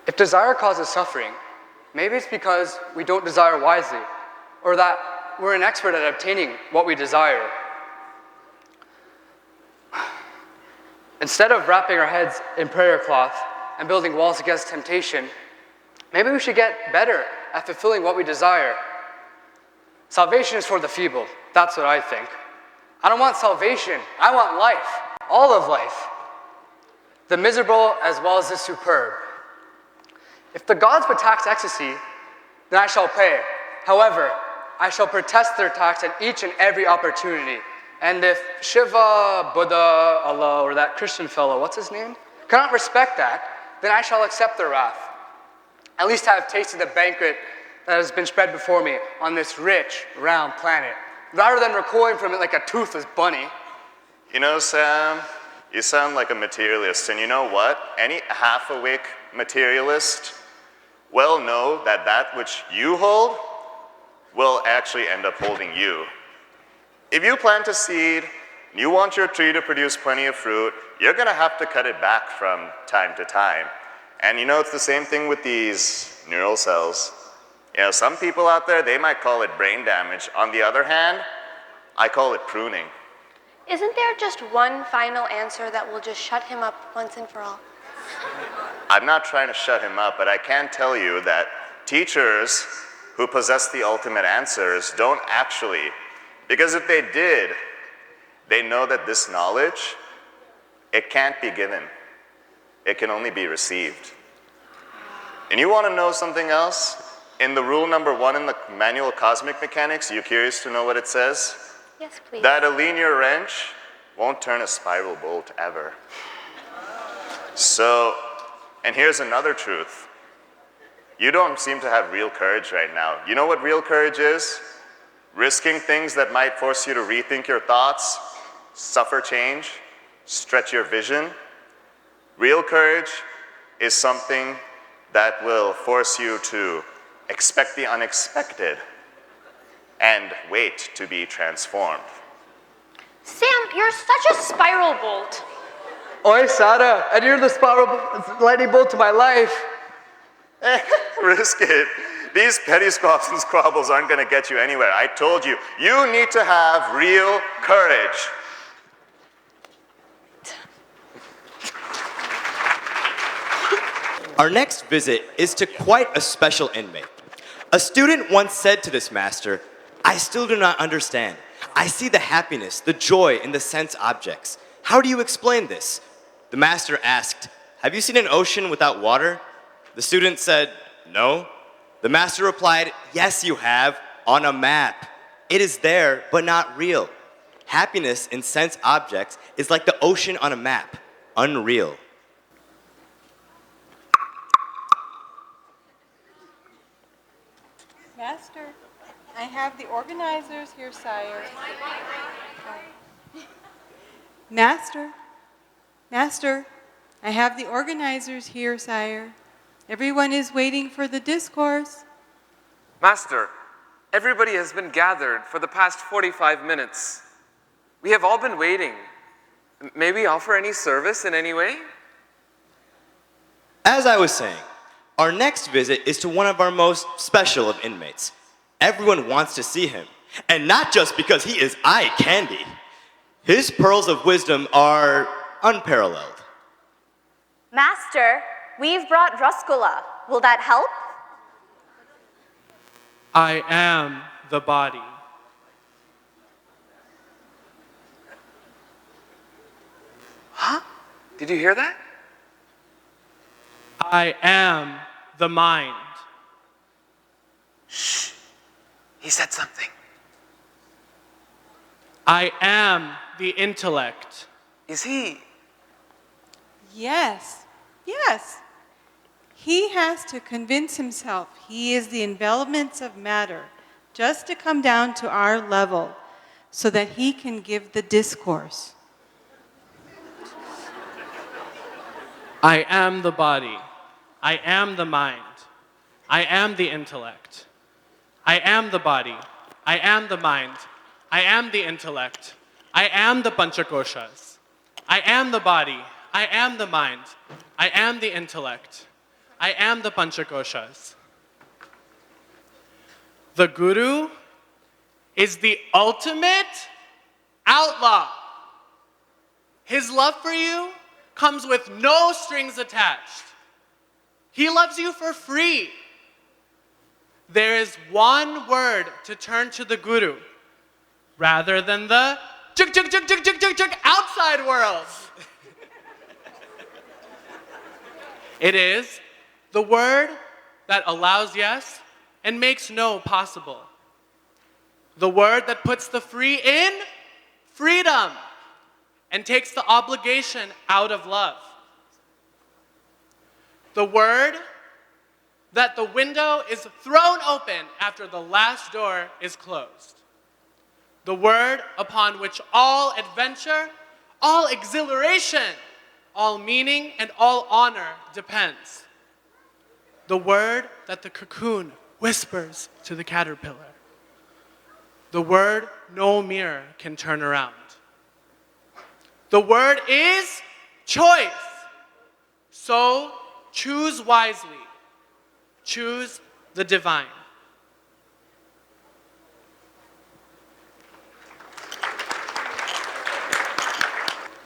If desire causes suffering, maybe it's because we don't desire wisely, or that we're an expert at obtaining what we desire. Instead of wrapping our heads in prayer cloth and building walls against temptation, maybe we should get better at fulfilling what we desire. Salvation is for the feeble. That's what I think. I don't want salvation. I want life. All of life. The miserable as well as the superb. If the gods would tax ecstasy, then I shall pay. However, I shall protest their tax at each and every opportunity. And if Shiva, Buddha, Allah, or that Christian fellow, what's his name, cannot respect that, then I shall accept their wrath. At least I have tasted the banquet that has been spread before me on this rich, round planet, rather than recoiling from it like a toothless bunny. You know, Sam, you sound like a materialist, and you know what? Any half-awake materialist well know that that which you hold will actually end up holding you. If you plant a seed, and you want your tree to produce plenty of fruit, you're gonna have to cut it back from time to time. And you know, it's the same thing with these neural cells. You know, some people out there, they might call it brain damage. On the other hand, I call it pruning. Isn't there just one final answer that will just shut him up once and for all? I'm not trying to shut him up, but I can tell you that teachers who possess the ultimate answers don't actually, because if they did, they know that this knowledge, it can't be given. It can only be received. And you want to know something else? In the rule number 1 in the manual of cosmic mechanics, you curious to know what it says? Yes, please. That a linear wrench won't turn a spiral bolt ever. So, and here's another truth. You don't seem to have real courage right now. You know what real courage is? Risking things that might force you to rethink your thoughts, suffer change, stretch your vision. Real courage is something that will force you to expect the unexpected and wait to be transformed. Sam, you're such a spiral bolt. Oi, Sada, and you're the spiral lightning bolt to my life. Risk it. These petty squabbles and squabbles aren't going to get you anywhere. I told you, you need to have real courage. Our next visit is to quite a special inmate. A student once said to this master, "I still do not understand. I see the happiness, the joy in the sense objects. How do you explain this?" The master asked, "Have you seen an ocean without water?" The student said, "No." The master replied, "Yes, you have, on a map. It is there, but not real. Happiness in sense objects is like the ocean on a map, unreal." Master, I have the organizers here, sire. Master, I have the organizers here, sire. Everyone is waiting for the discourse. Master, everybody has been gathered for the past 45 minutes. We have all been waiting. May we offer any service in any way? As I was saying, our next visit is to one of our most special of inmates. Everyone wants to see him, and not just because he is eye candy. His pearls of wisdom are unparalleled. Master, we've brought Rasgulla. Will that help? I am the body. Huh? Did you hear that? I am the mind. Shh. He said something. I am the intellect. Is he? Yes. He has to convince himself he is the envelopments of matter, just to come down to our level, so that he can give the discourse. I am the body. I am the mind. I am the intellect. I am the body. I am the mind. I am the intellect. I am the panchakoshas. I am the body. I am the mind. I am the intellect. I am the panchakoshas. The guru is the ultimate outlaw. His love for you comes with no strings attached. He loves you for free. There is one word to turn to the guru rather than the outside world. It is the word that allows yes and makes no possible. The word that puts the free in freedom and takes the obligation out of love. The word that the window is thrown open after the last door is closed. The word upon which all adventure, all exhilaration, all meaning, and all honor depends. The word that the cocoon whispers to the caterpillar. The word no mirror can turn around. The word is choice. So choose wisely. Choose the divine.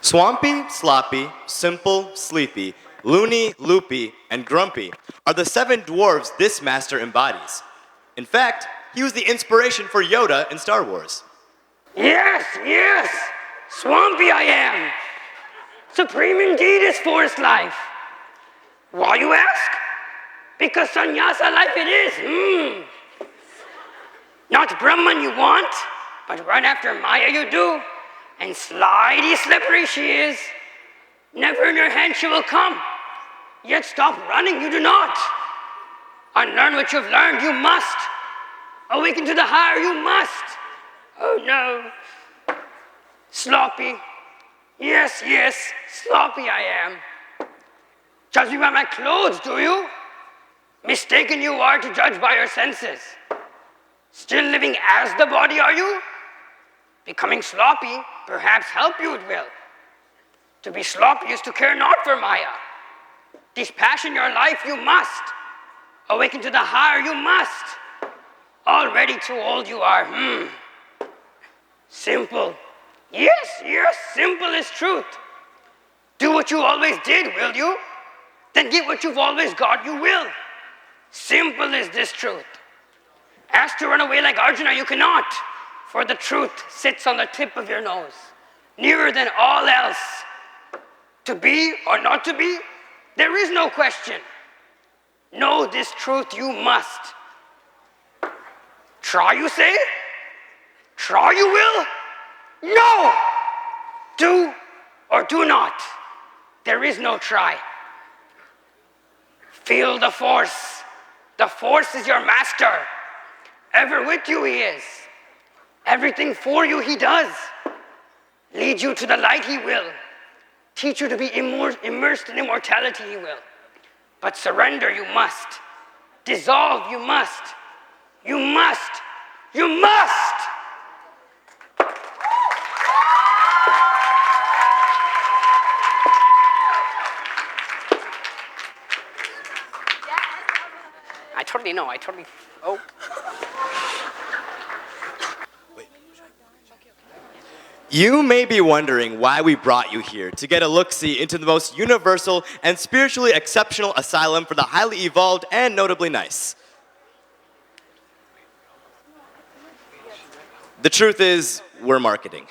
Swampy, sloppy, simple, sleepy, loony, loopy, and grumpy are the 7 dwarves this master embodies. In fact, he was the inspiration for Yoda in Star Wars. Yes, swampy I am. Supreme indeed is forest life. Why, you ask? Because sannyasa life it is. Not Brahman you want, but run after Maya you do, and slidey slippery she is. Never in your hand she will come, yet stop running you do not. Unlearn what you've learned you must. Awaken to the higher you must. Oh no. Sloppy. Yes, sloppy I am. Judge me by my clothes, do you? Mistaken you are to judge by your senses. Still living as the body, are you? Becoming sloppy, perhaps help you it will. To be sloppy is to care not for Maya. Dispassion your life you must. Awaken to the higher you must. Already too old you are, Simple. Yes, simple is truth. Do what you always did, will you? then get what you've always got, you will. Simple is this truth. Ask to run away like Arjuna, you cannot, for the truth sits on the tip of your nose, nearer than all else. To be or not to be, there is no question. Know this truth you must. Try, you say? Try, you will? No! Do or do not. There is no try. Feel the force. The force is your master. Ever with you he is. Everything for you he does. Lead you to the light he will. Teach you to be immersed in immortality he will. But surrender you must. Dissolve you must. You must. You must! I totally know. Oh. You may be wondering why we brought you here, to get a look-see into the most universal and spiritually exceptional asylum for the highly evolved and notably nice. The truth is, we're marketing.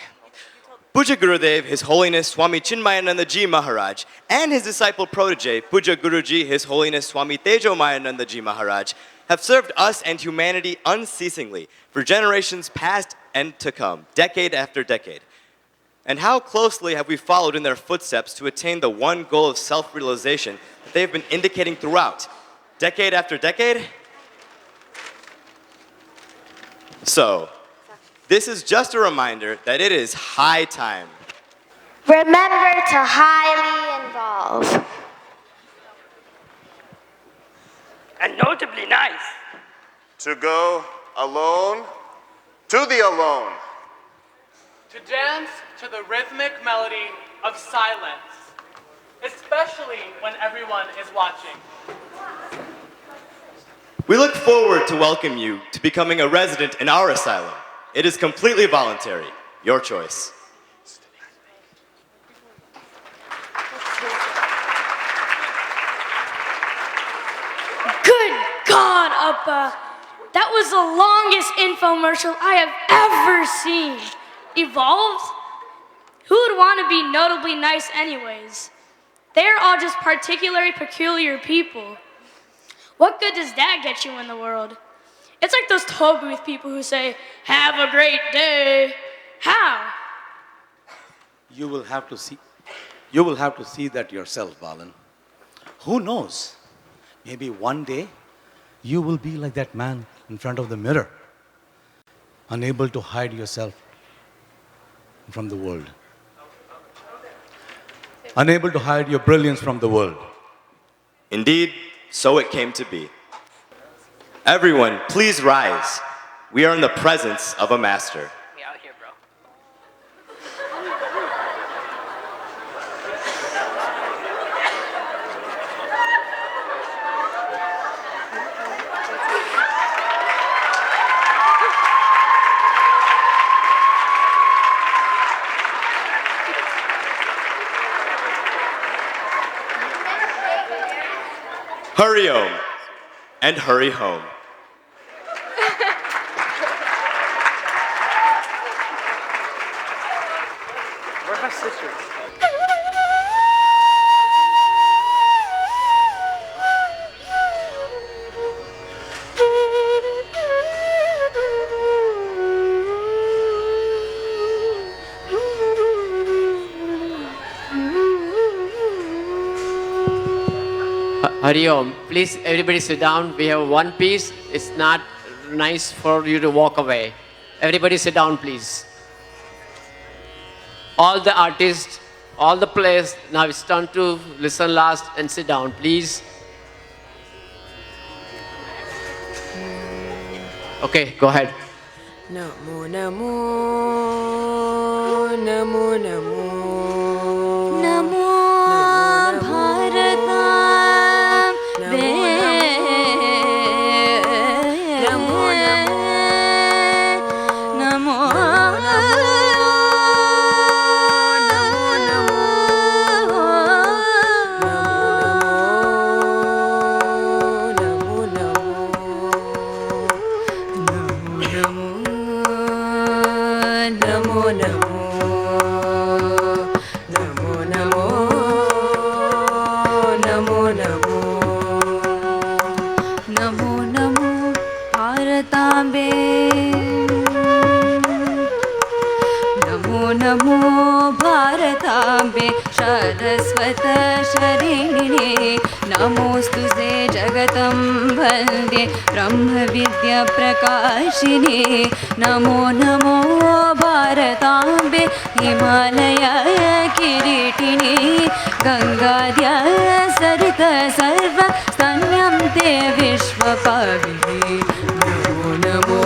Puja Gurudev, His Holiness Swami Chinmaya Ji Maharaj, and his disciple protege, Puja Guruji, His Holiness Swami Tejomaya Ji Maharaj, have served us and humanity unceasingly for generations past and to come, decade after decade. And how closely have we followed in their footsteps to attain the one goal of self-realization that they've been indicating throughout, decade after decade? So, this is just a reminder that it is high time. Remember to highly involve. And notably nice. To go alone to the alone. To dance to the rhythmic melody of silence, especially when everyone is watching. We look forward to welcome you to becoming a resident in our asylum. It is completely voluntary. Your choice. Good God, Appa! That was the longest infomercial I have ever seen. Evolved? Who would want to be notably nice anyways? They're all just particularly peculiar people. What good does that get you in the world? It's like those toll booth people who say, "Have a great day." How? You will have to see that yourself, Balan. Who knows? Maybe one day you will be like that man in front of the mirror, unable to hide yourself from the world. Unable to hide your brilliance from the world. Indeed, so it came to be. Everyone, please rise. We are in the presence of a master. We out here, bro. Hurry home and hurry home. Where's my sister? Hari Om. Please, everybody sit down. We have one piece. It's not nice for you to walk away. Everybody sit down, please. All the artists, all the players, now it's time to listen last and sit down, please. Okay, go ahead. Namo Namo Namo Namo Namo Bharatam Namo Namo भारताम्बे Namo Namo भारताम्बे Saraswat शरणिने नमोस्तुते जगतं वन्दे ब्रह्मविद्याप्रकाशिने नमो नमो भारताम्बे हिमालय किरीटिने गङ्गाद्या सरित सर्व स्तन्यं ते विश्वपाविने नमो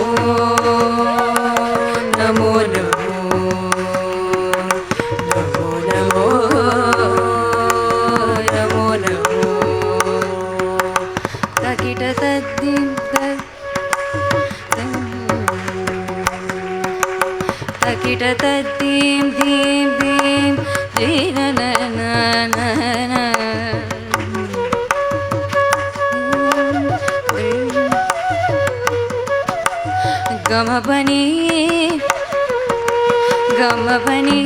नमो नमो नमो नमो नमो नमो तकिट तद्दिं तकिट तद्दिं दीं दीं दीननननन गमपनी गमपनी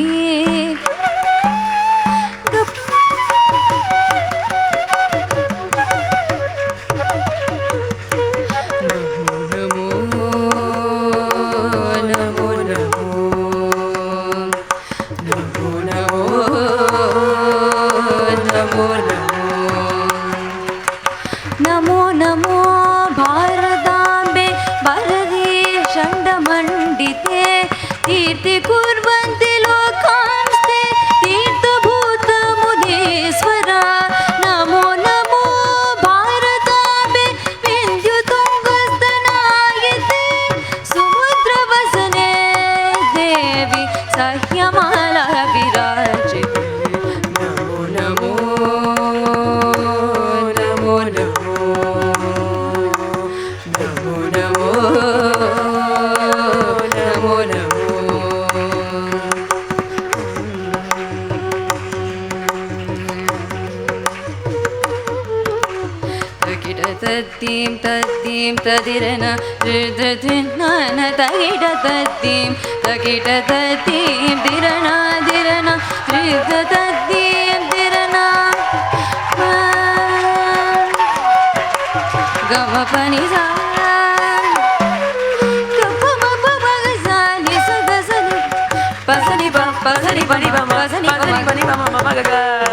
नमो नमो नमो नमो नमो नमो नमो नमो भारताम्बे वरदे षण्डमण्डिते कीर्ति कुर्वन्ति लोकांस्ते तीर्थभूतमुनीश्वरा नमो नमो भारताम्बे विन्द्युतुङ्गस्तनायिते समुद्रवसने देवी सह्यमाला विराजिते नमो नमो नमो नमो नमो नमो नमो नमो तकिट तद्दीं तद्दीं तदिरन दृदृनन तकिट तद्दीं तकिट तद्दीं दिरन दिरन दृद तद्दीं दिरन गमपनि सा pasani pa pasani pani pa pasani pani pa ma ga